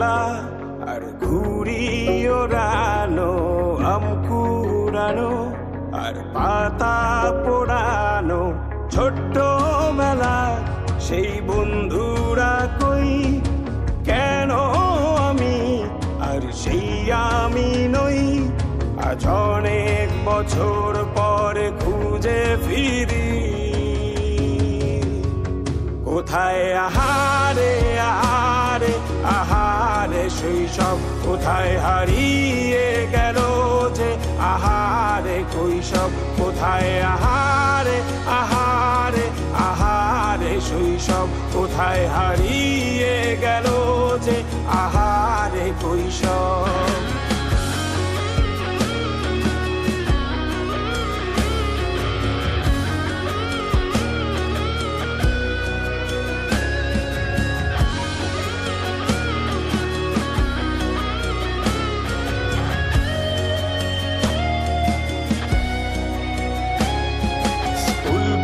বেলা আর ঘুড়ি ওড়ানো, আম কুড়ানো আর পাতা পোড়ানো, ছোট্ট বেলা সেই বন্ধুরা কই, কেন আমি আর সেই আমি নই। আজ অনেক বছর পরে খুঁজে ফিরি, কোথায় আহারে আহারে আহারে শৈশব, কোথায় হারিয়ে গেল যে আহারে কৈশব, কোথায় আহারে আহারে আহারে শৈশব, কোথায় হারিয়ে গেল যে আহারে কৈশব।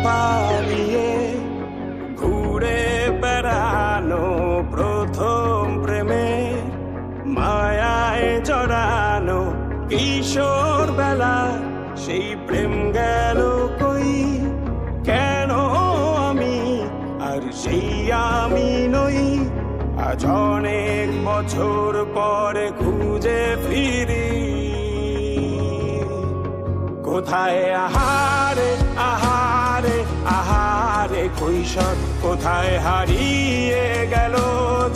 পালিয়ে ঘুরে বেড়ানো, প্রথম প্রেমে মায়ায় জড়ানো, কিশোর বেলা সেই প্রেম গেল কই, কেন আমি আর সেই আমি নই। আজ অনেক বছর পরে খুঁজে ফিরি, কোথায় আহারে আহারে আহারে কৈশোর, কোথায় হারিয়ে গেল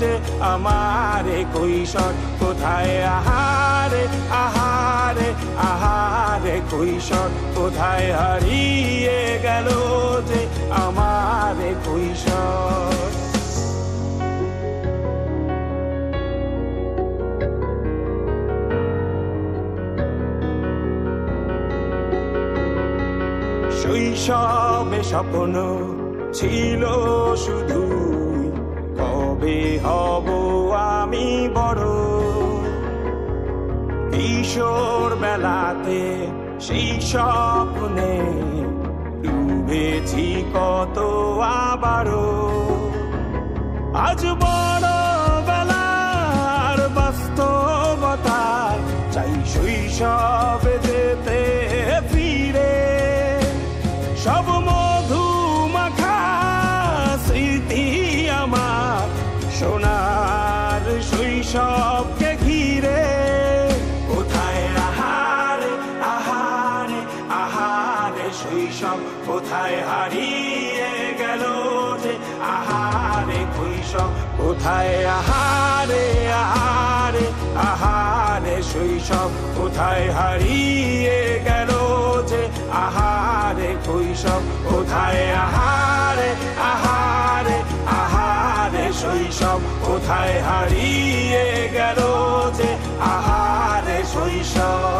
যে আমারে কৈশোর, কোথায় আহারে আহারে আহারে কৈশোর, কোথায় হারিয়ে গেল যে আমারে কৈশোর। শৈশবে স্বপ্ন ছিল শুধু, কবে হব আমি বড়। কিশোর বেলাতে সেই স্বপ্নে ডুবেছি কত আবারও, আজ বড় বেলার বাস্তবতায় চাই শৈশবে যেতে ফিরে। সব মধু মাখা স্মৃতি আমার সোনার শৈশবকে ঘিরে, কোথায় আহারে আহারে আহারে শৈশব, কোথায় হারিয়ে গেল যে আহারে কৈশব, কোথায় আহারে আহারে আহারে শৈশব, কোথায় হারিয়ে গেল যে আহারে কৈশব, কোথায় আহারে আহারে আহারে শৈশব, কোথায় হারিয়ে গেল যে আহারে শৈশব।